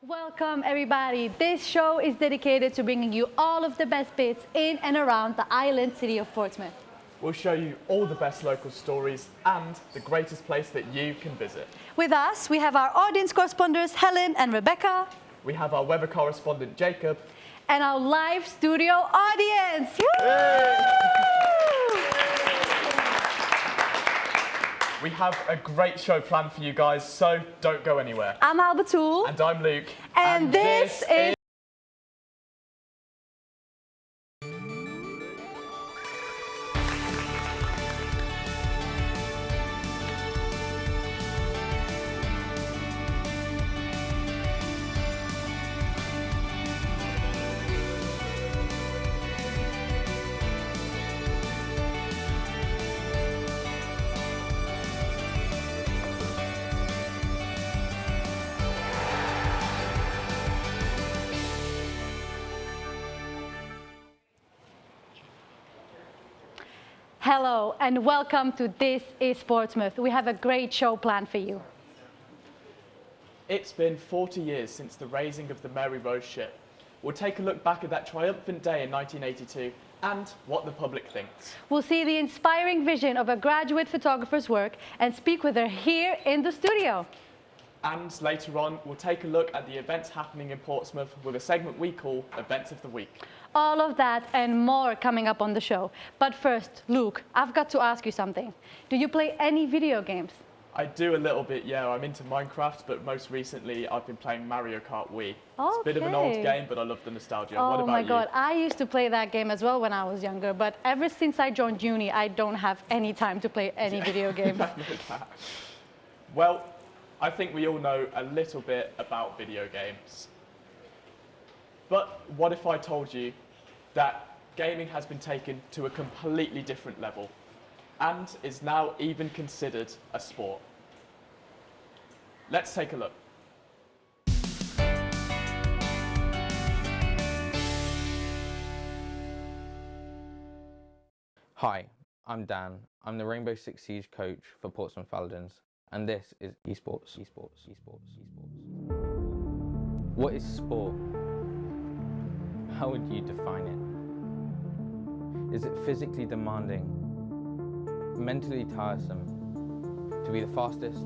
Welcome everybody. This show is dedicated to bringing you all of the best bits in and around the island city of Portsmouth. We'll show you all the best local stories and the greatest place that you can visit. With us, we have our audience correspondents Helen and Rebecca. We have our weather correspondent Jacob. And our live studio audience. We have a great show planned for you guys, so don't go anywhere. I'm Albertool. And I'm Luke. And this is... Hello and welcome to This is Portsmouth. We have a great show planned for you. It's been 40 years since the raising of the Mary Rose ship. We'll take a look back at that triumphant day in 1982 and what the public thinks. We'll see the inspiring vision of a graduate photographer's work and speak with her here in the studio. And later on, we'll take a look at the events happening in Portsmouth with a segment we call Events of the Week. All of that and more coming up on the show. But first, Luke, I've got to ask you something. Do you play any video games? I do a little bit, yeah. I'm into Minecraft, but most recently I've been playing Mario Kart Wii. It's a bit of an old game, but I love the nostalgia. What about you? Oh my God, I used to play that game as well when I was younger, but ever since I joined uni, I don't have any time to play any video games. Well, I think we all know a little bit about video games. But what if I told you that gaming has been taken to a completely different level and is now even considered a sport? Let's take a look. Hi, I'm Dan. I'm the Rainbow Six Siege coach for Portsmouth Paladins, and this is esports. What is sport? How would you define it? Is it physically demanding, mentally tiresome, to be the fastest,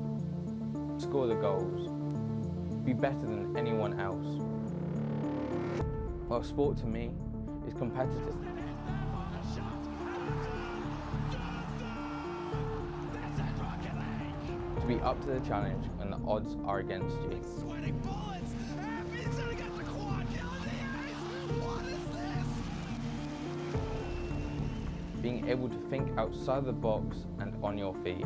score the goals, be better than anyone else? Well, sport to me is competitive. To be up to the challenge when the odds are against you. Being able to think outside the box and on your feet.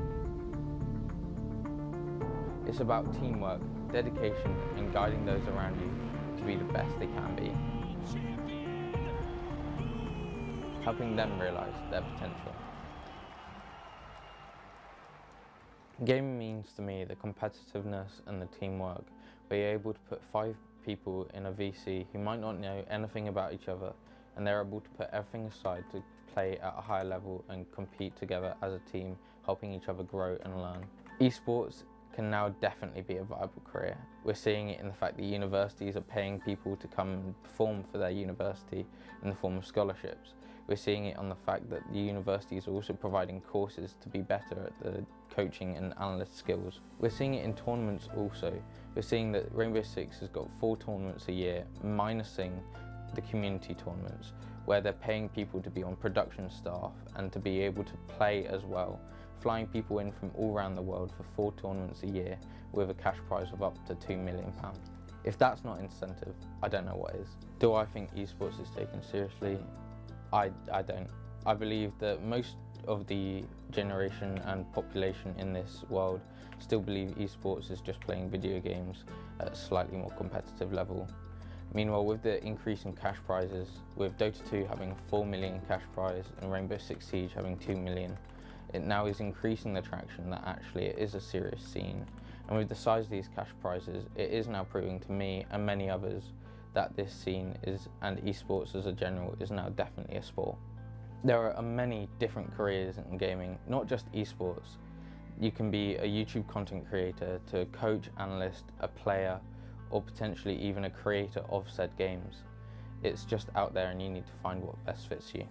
It's about teamwork, dedication, and guiding those around you to be the best they can be. Helping them realize their potential. Gaming means to me the competitiveness and the teamwork, where you're able to put 5 people in a VC who might not know anything about each other, and they're able to put everything aside to play at a higher level and compete together as a team, helping each other grow and learn. Esports can now definitely be a viable career. We're seeing it in the fact that universities are paying people to come and perform for their university in the form of scholarships. We're seeing it on the fact that the universities are also providing courses to be better at the coaching and analyst skills. We're seeing it in tournaments also. We're seeing that Rainbow Six has got 4 tournaments a year, minusing the community tournaments, where they're paying people to be on production staff and to be able to play as well, flying people in from all around the world for 4 tournaments a year with a cash prize of up to £2 million. If that's not incentive, I don't know what is. Do I think esports is taken seriously? I don't. I believe that most of the generation and population in this world still believe esports is just playing video games at a slightly more competitive level. Meanwhile, with the increase in cash prizes, with Dota 2 having a 4 million cash prize and Rainbow Six Siege having 2 million, it now is increasing the traction that actually it is a serious scene. And with the size of these cash prizes, it is now proving to me and many others that this scene is, and esports as a general, is now definitely a sport. There are many different careers in gaming, not just esports. You can be a YouTube content creator, to a coach, analyst, a player, or potentially even a creator of said games. It's just out there and you need to find what best fits you.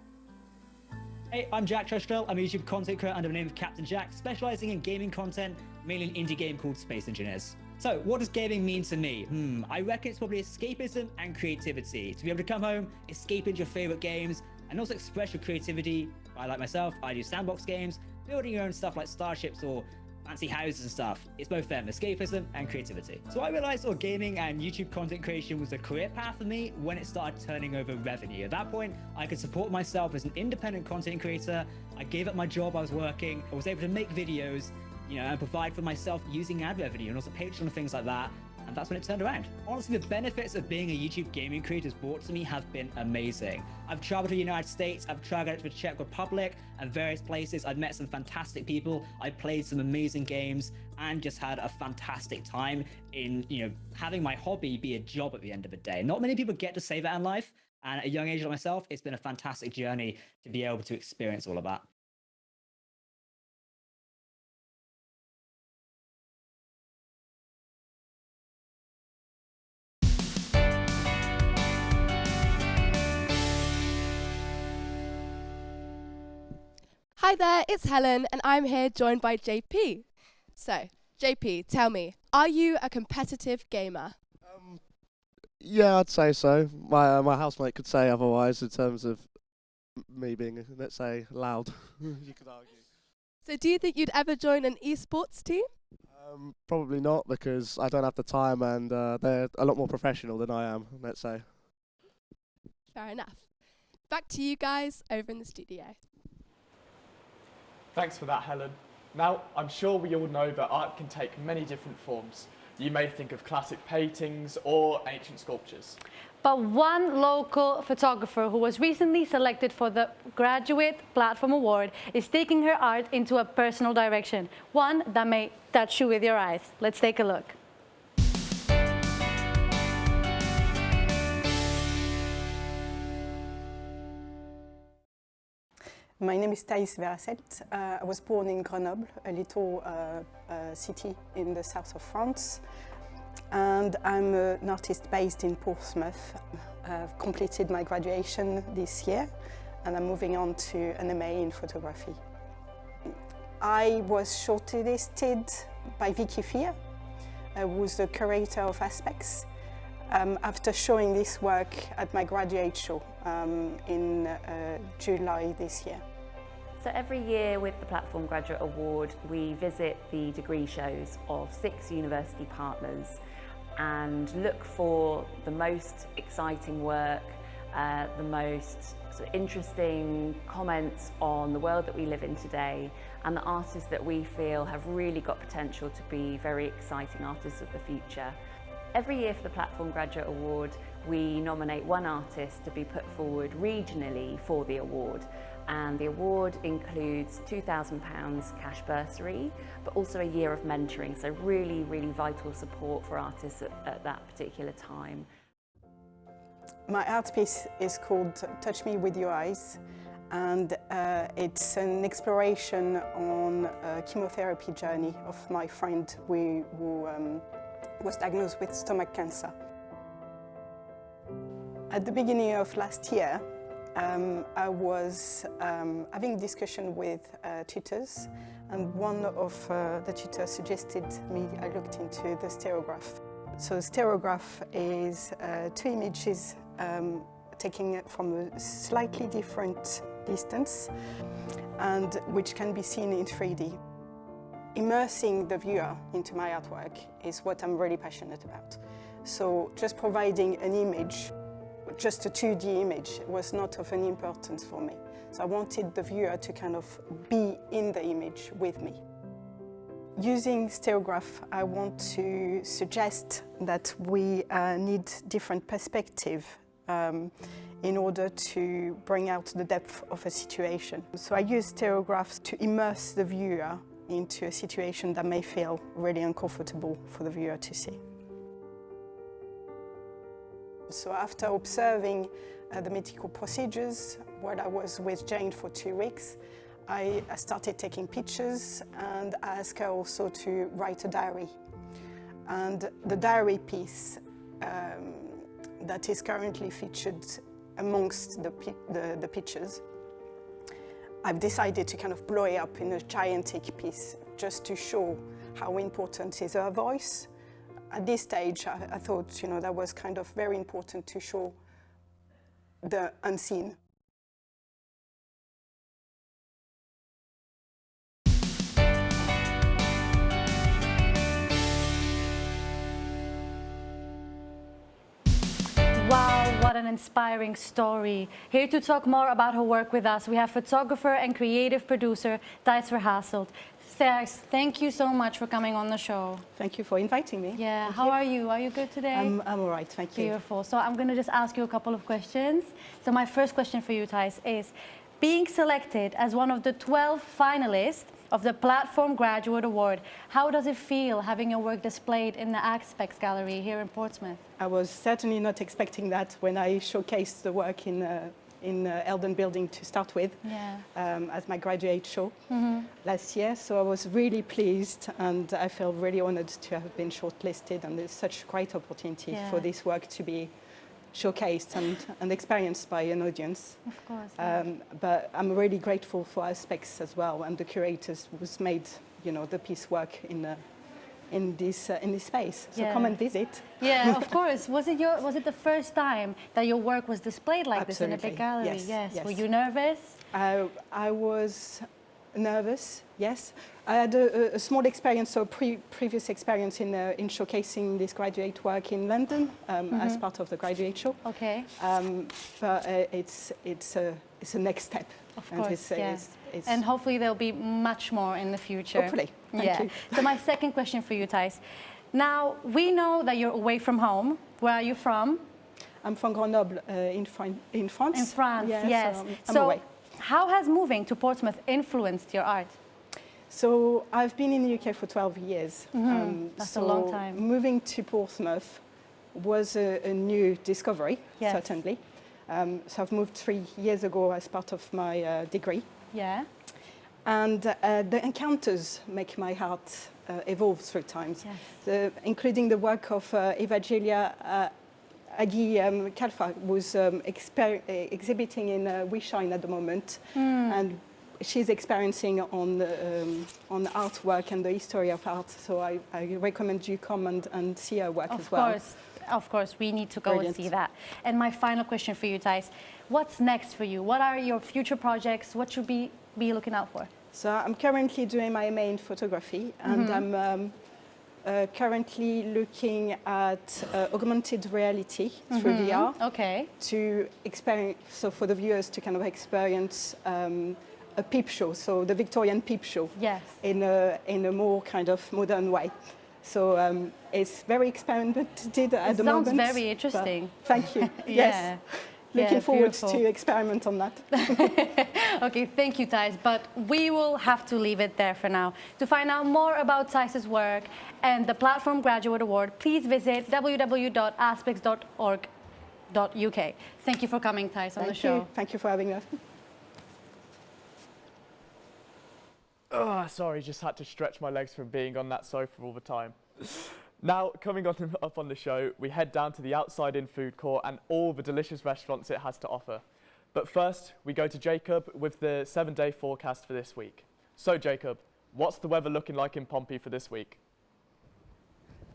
Hey, I'm Jack Trustrell. I'm a YouTube content creator under the name of Captain Jack, specializing in gaming content, mainly an indie game called Space Engineers. So, what does gaming mean to me? I reckon it's probably escapism and creativity. To be able to come home, escape into your favorite games, and also express your creativity. Like myself, I do sandbox games, building your own stuff like starships or fancy houses and stuff. It's both them, escapism and creativity. So I realized gaming and YouTube content creation was a career path for me when it started turning over revenue. At that point, I could support myself as an independent content creator. I gave up my job I was working. I was able to make videos, and provide for myself using ad revenue and also Patreon and things like that. And that's when it turned around. Honestly, the benefits of being a YouTube gaming creator brought to me have been amazing. I've traveled to the United States, I've traveled to the Czech Republic and various places. I've met some fantastic people. I've played some amazing games and just had a fantastic time in, having my hobby be a job at the end of the day. Not many people get to say that in life. And at a young age like myself, it's been a fantastic journey to be able to experience all of that. Hi there, it's Helen, and I'm here joined by JP. So, JP, tell me, are you a competitive gamer? Yeah, I'd say so. My housemate could say otherwise in terms of me being, let's say, loud. You could argue. So do you think you'd ever join an esports team? Probably not, because I don't have the time and they're a lot more professional than I am, let's say. Fair enough. Back to you guys over in the studio. Thanks for that, Helen. Now, I'm sure we all know that art can take many different forms. You may think of classic paintings or ancient sculptures. But one local photographer who was recently selected for the Graduate Platform Award is taking her art into a personal direction, one that may touch you with your eyes. Let's take a look. My name is Thaïs Veracet. I was born in Grenoble, a little city in the south of France. And I'm an artist based in Portsmouth. I've completed my graduation this year and I'm moving on to an MA in photography. I was shortlisted by Vicky Fear, who's the curator of Aspects, after showing this work at my graduate show in July this year. So every year with the Platform Graduate Award, we visit the degree shows of 6 university partners and look for the most exciting work, the most sort of interesting comments on the world that we live in today, and the artists that we feel have really got potential to be very exciting artists of the future. Every year for the Platform Graduate Award, we nominate one artist to be put forward regionally for the award. And the award includes £2,000 cash bursary, but also a year of mentoring, so really, really vital support for artists at that particular time. My art piece is called Touch Me With Your Eyes, and it's an exploration on a chemotherapy journey of my friend who was diagnosed with stomach cancer. At the beginning of last year, I was having a discussion with tutors, and one of the tutors suggested me I looked into the stereograph. So the stereograph is 2 images taken from a slightly different distance and which can be seen in 3D. Immersing the viewer into my artwork is what I'm really passionate about. So just providing an image, just a 2D image, was not of any importance for me. So I wanted the viewer to kind of be in the image with me. Using stereograph, I want to suggest that we need different perspective in order to bring out the depth of a situation. So I use stereographs to immerse the viewer into a situation that may feel really uncomfortable for the viewer to see. So after observing the medical procedures, while I was with Jane for 2 weeks, I started taking pictures, and I asked her also to write a diary. And the diary piece that is currently featured amongst the pictures. I've decided to kind of blow it up in a gigantic piece just to show how important is her voice. At this stage, I thought, you know, that was kind of very important to show the unseen. Wow, what an inspiring story. Here to talk more about her work with us, we have photographer and creative producer Thijs Verhasselt. Thijs, thank you so much for coming on the show. Thank you for inviting me. Yeah, Thank how you. are you? Are you good today? I'm all right, thank you. Beautiful. So I'm going to just ask you a couple of questions. So my first question for you, Thijs, is being selected as one of the 12 finalists of the Platform Graduate Award, how does it feel having your work displayed in the Aspects Gallery here in Portsmouth? I was certainly not expecting that when I showcased the work in Eldon Building to start with, as my graduate show last year. So I was really pleased, and I feel really honored to have been shortlisted, and it's such a great opportunity for this work to be showcased and experienced by an audience. Of course. But I'm really grateful for Aspects as well, and the curators who's made, you know, the piece work in this space. So come and visit. Yeah, of course. Was it the first time that your work was displayed like this in a big gallery? Yes. Were you nervous? I was nervous. Yes. I had a small experience, so previous experience in showcasing this graduate work in London as part of the graduate show. Okay. But it's a next step. Of course, and hopefully there'll be much more in the future. Hopefully. Thank you. So my second question for you, Thijs. Now, we know that you're away from home. Where are you from? I'm from Grenoble in France. In France, yes. I'm away. How has moving to Portsmouth influenced your art? So I've been in the UK for 12 years. That's a long time. Moving to Portsmouth was a new discovery, certainly. So I've moved 3 years ago as part of my degree. Yeah. And the encounters make my heart evolve through times, including the work of Evangelia Kalfa, who's exhibiting in We Shine at the moment. And she's experiencing on artwork and the history of art. So I recommend you come and see her work as well. Of course, we need to go and see that. And my final question for you, Thijs, what's next for you? What are your future projects? What should we be looking out for? So I'm currently doing my MA in photography, and I'm currently looking at augmented reality through VR. Okay. To experience, so for the viewers to kind of experience a peep show, so the Victorian peep show. Yes. In a more kind of modern way. So it's very experimented at the moment. Sounds very interesting. Thank you. Yes. Looking forward to experiment on that. Okay, thank you, Thijs. But we will have to leave it there for now. To find out more about Thijs's work and the Platform Graduate Award, please visit www.aspects.org.uk. Thank you for coming, Thijs, on the show. Thank you for having us. Oh, sorry, just had to stretch my legs from being on that sofa all the time. Now, coming up on the show, we head down to the outside-in food court and all the delicious restaurants it has to offer. But first, we go to Jacob with the 7-day forecast for this week. So, Jacob, what's the weather looking like in Pompey for this week?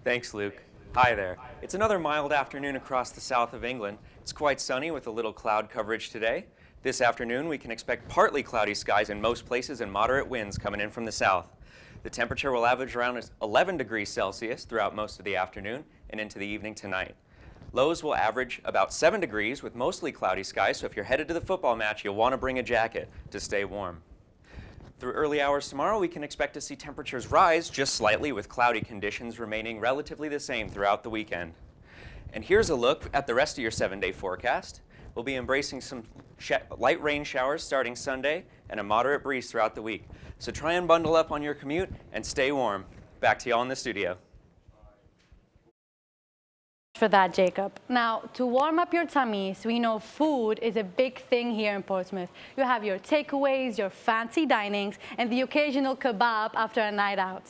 Thanks, Luke. Hi there. It's another mild afternoon across the south of England. It's quite sunny with a little cloud coverage today. This afternoon, we can expect partly cloudy skies in most places and moderate winds coming in from the south. The temperature will average around 11 degrees Celsius throughout most of the afternoon and into the evening tonight. Lows will average about 7 degrees with mostly cloudy skies, so if you're headed to the football match, you'll want to bring a jacket to stay warm. Through early hours tomorrow, we can expect to see temperatures rise just slightly with cloudy conditions remaining relatively the same throughout the weekend. And here's a look at the rest of your 7-day forecast. We'll be embracing some light rain showers starting Sunday and a moderate breeze throughout the week. So try and bundle up on your commute and stay warm. Back to y'all in the studio. For that, Jacob. Now, to warm up your tummies, we know food is a big thing here in Portsmouth. You have your takeaways, your fancy dinings, and the occasional kebab after a night out.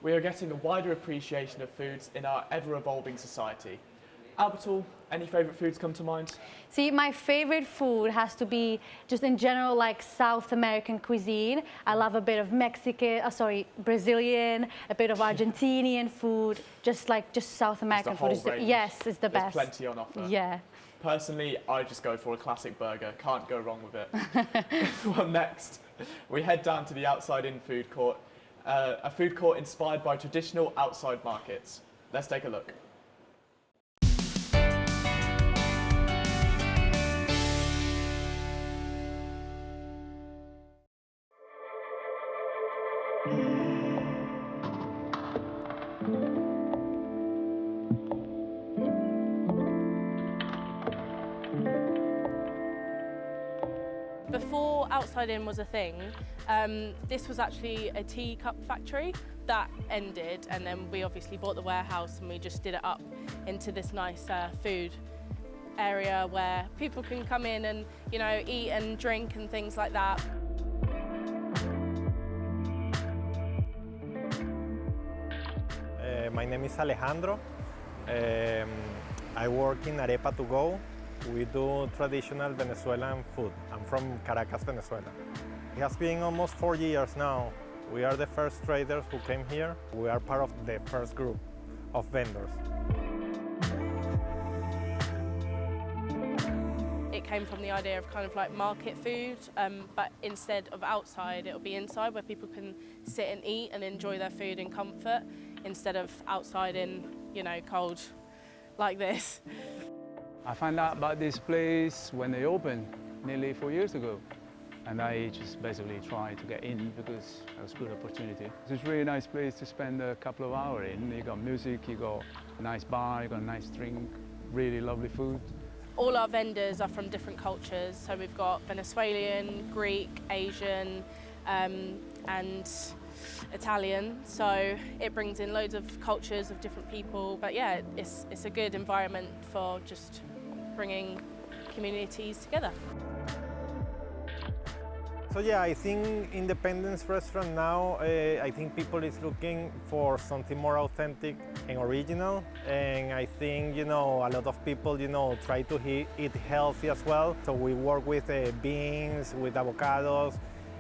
We are getting a wider appreciation of foods in our ever-evolving society. Albertal, any favourite foods come to mind? See, my favorite food has to be just in general like South American cuisine. I love a bit of Brazilian, a bit of Argentinian food, just South American food. Yes, it's the best. There's plenty on offer. Yeah. Personally, I just go for a classic burger. Can't go wrong with it. Well, next, we head down to the outside-in food court, a food court inspired by traditional outside markets. Let's take a look. Before Outside In was a thing, this was actually a teacup factory that ended, and then we obviously bought the warehouse and we just did it up into this nice food area where people can come in and, you know, eat and drink and things like that. My name is Alejandro. I work in Arepa to Go. We do traditional Venezuelan food. I'm from Caracas, Venezuela. It has been almost 4 years now. We are the first traders who came here. We are part of the first group of vendors. It came from the idea of kind of like market food, but instead of outside, it'll be inside where people can sit and eat and enjoy their food in comfort, instead of outside in, you know, cold like this. I found out about this place when they opened nearly 4 years ago. And I just basically tried to get in because it was a good opportunity. It's a really nice place to spend a couple of hours in. You got music, you got a nice bar, you got a nice drink, really lovely food. All our vendors are from different cultures. So we've got Venezuelan, Greek, Asian, and Italian. So it brings in loads of cultures of different people. But yeah, it's a good environment for just bringing communities together. So yeah, I think Independence Restaurant now, I think people is looking for something more authentic and original. And I think, you know, a lot of people, you know, try to eat healthy as well. So we work with beans, with avocados,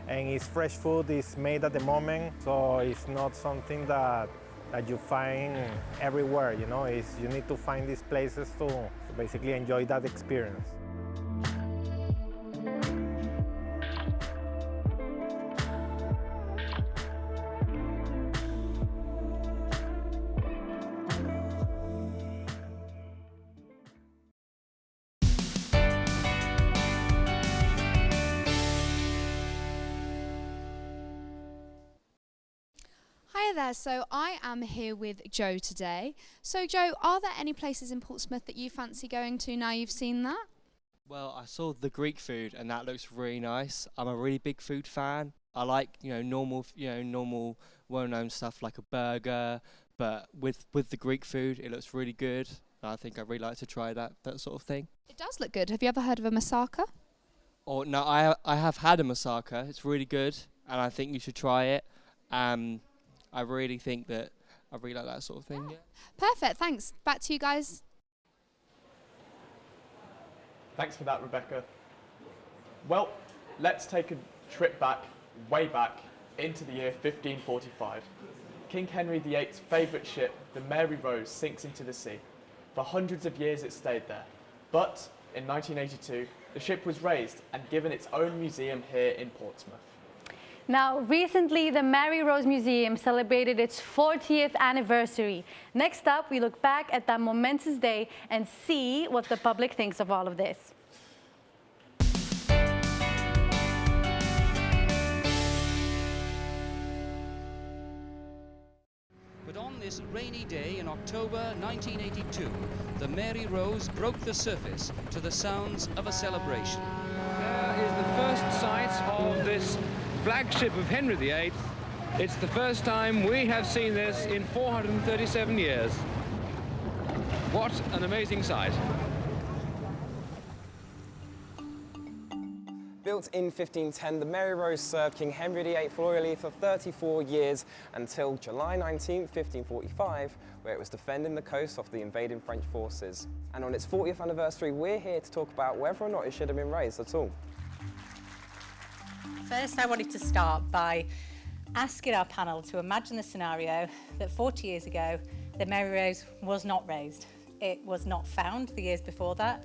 and it's fresh food, it's made at the moment. So it's not something that you find everywhere, you know. You need to find these places to basically enjoy that experience. Hi there, so I am here with Joe today. So Joe, are there any places in Portsmouth that you fancy going to now you've seen that? Well, I saw the Greek food and that looks really nice. I'm a really big food fan. I like, normal well-known stuff like a burger, but with the Greek food, it looks really good. I think I'd really like to try that sort of thing. It does look good. Have you ever heard of a moussaka? Oh, no, I have had a moussaka. It's really good, and I think you should try it. I really think that I really like that sort of thing. Yeah. Perfect, thanks. Back to you guys. Thanks for that, Rebecca. Well, let's take a trip back, way back, into the year 1545. King Henry VIII's favourite ship, the Mary Rose, sinks into the sea. For hundreds of years it stayed there. But in 1982, the ship was raised and given its own museum here in Portsmouth. Now, recently, the Mary Rose Museum celebrated its 40th anniversary. Next up, we look back at that momentous day and see what the public thinks of all of this. But on this rainy day in October 1982, the Mary Rose broke the surface to the sounds of a celebration. There is the first sight of this flagship of Henry VIII. It's the first time we have seen this in 437 years. What an amazing sight. Built in 1510, the Mary Rose served King Henry VIII loyally for 34 years until July 19, 1545, where it was defending the coast off the invading French forces. And on its 40th anniversary, we're here to talk about whether or not it should have been raised at all. First, I wanted to start by asking our panel to imagine the scenario that 40 years ago, the Mary Rose was not raised. It was not found the years before that.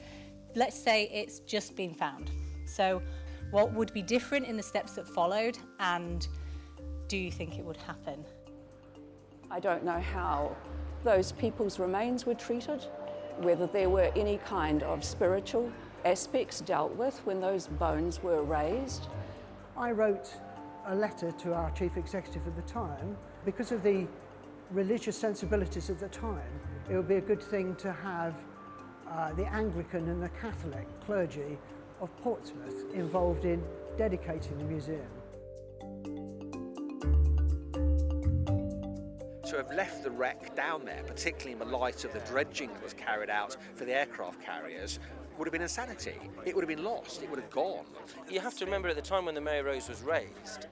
Let's say it's just been found. So what would be different in the steps that followed, and do you think it would happen? I don't know how those people's remains were treated, whether there were any kind of spiritual aspects dealt with when those bones were raised. I wrote a letter to our chief executive at the time. Because of the religious sensibilities of the time, it would be a good thing to have the Anglican and the Catholic clergy of Portsmouth involved in dedicating the museum. To have left the wreck down there, particularly in the light of the dredging that was carried out for the aircraft carriers, would have been insanity. It would have been lost, it would have gone. You have to remember at the time when the Mary Rose was raised,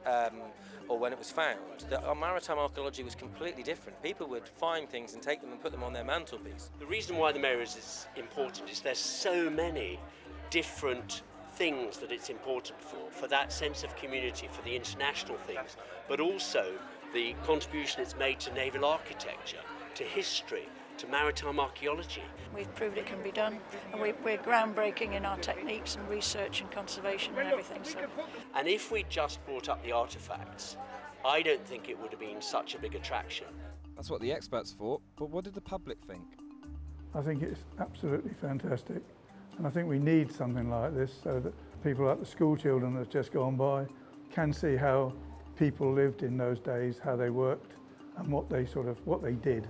or when it was found, that our maritime archaeology was completely different. People would find things and take them and put them on their mantelpiece. The reason why the Mary Rose is important is there's so many different things that it's important for that sense of community, for the international things, but also the contribution it's made to naval architecture, to history, to maritime archaeology. We've proved it can be done, and we're groundbreaking in our techniques and research and conservation and everything. So. And if we just brought up the artefacts, I don't think it would have been such a big attraction. That's what the experts thought, but what did the public think? I think it's absolutely fantastic, and I think we need something like this so that people like the school children that have just gone by can see how people lived in those days, how they worked, and what they did.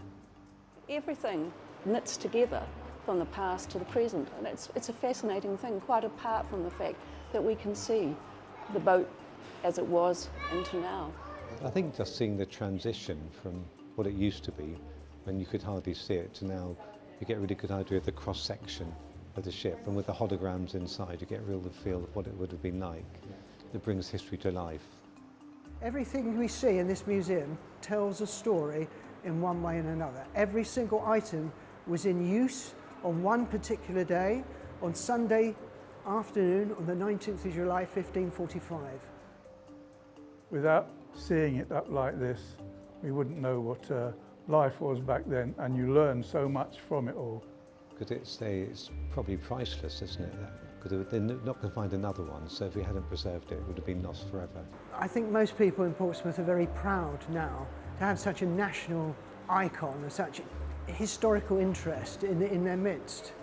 Everything knits together from the past to the present, and it's a fascinating thing, quite apart from the fact that we can see the boat as it was into now. I think just seeing the transition from what it used to be, when you could hardly see it, to now you get a really good idea of the cross-section of the ship, and with the holograms inside you get a real feel of what it would have been like. It brings history to life. Everything we see in this museum tells a story in one way and another. Every single item was in use on one particular day, on Sunday afternoon on the 19th of July 1545. Without seeing it up like this, we wouldn't know what life was back then, and you learn so much from it all. Because it's probably priceless, isn't it? Because they're not going to find another one, so if we hadn't preserved it, it would have been lost forever. I think most people in Portsmouth are very proud now to have such a national icon of such historical interest in their midst.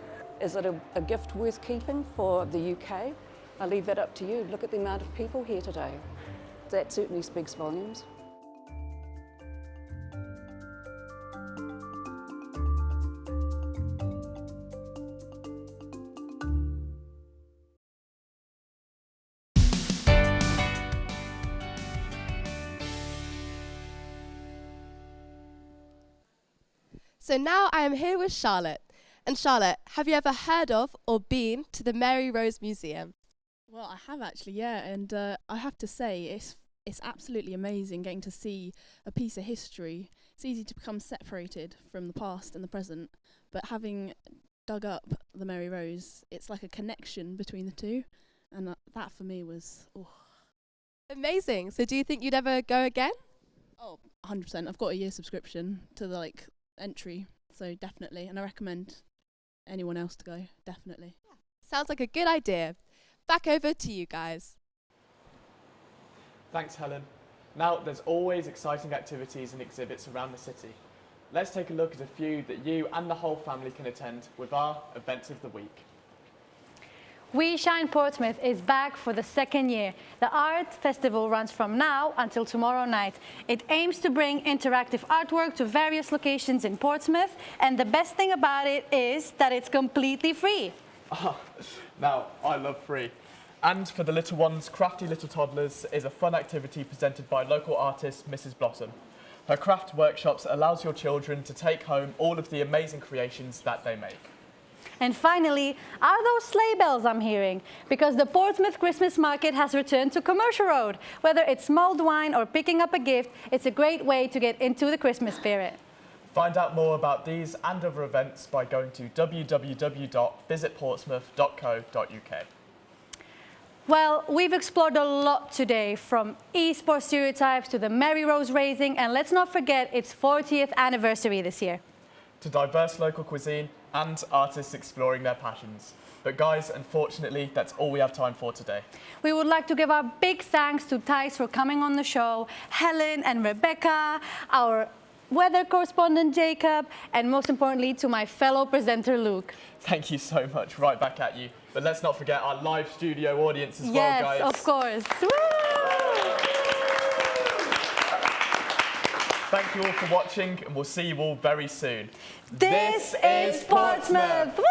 Is it a gift worth keeping for the UK? I leave that up to you. Look at the amount of people here today. That certainly speaks volumes. So now I am here with Charlotte. And Charlotte, have you ever heard of or been to the Mary Rose Museum? Well, I have actually, yeah, and I have to say it's absolutely amazing getting to see a piece of history. It's easy to become separated from the past and the present, but having dug up the Mary Rose, it's like a connection between the two, and that for me was amazing. So do you think you'd ever go again? Oh, 100%. I've got a year subscription to the entry, so definitely, and I recommend anyone else to go, definitely. Yeah. Sounds like a good idea. Back over to you guys. Thanks, Helen. Now, there's always exciting activities and exhibits around the city. Let's take a look at a few that you and the whole family can attend with our Events of the Week. We Shine Portsmouth is back for the second year. The art festival runs from now until tomorrow night. It aims to bring interactive artwork to various locations in Portsmouth, and the best thing about it is that it's completely free. Now, I love free. And for the little ones, Crafty Little Toddlers is a fun activity presented by local artist Mrs. Blossom. Her craft workshops allows your children to take home all of the amazing creations that they make. And finally, are those sleigh bells I'm hearing? Because the Portsmouth Christmas Market has returned to Commercial Road. Whether it's mulled wine or picking up a gift, it's a great way to get into the Christmas spirit. Find out more about these and other events by going to www.visitportsmouth.co.uk. Well, we've explored a lot today, from esports stereotypes to the Mary Rose raising, and let's not forget its 40th anniversary this year. To diverse local cuisine and artists exploring their passions. But guys, unfortunately, that's all we have time for today. We would like to give our big thanks to Thijs for coming on the show, Helen and Rebecca, our weather correspondent Jacob, and most importantly to my fellow presenter Luke. Thank you so much. Right back at you. But let's not forget our live studio audience as well, guys. Yes, of course. Woo! Thank you all for watching, and we'll see you all very soon. This is Portsmouth! Woo!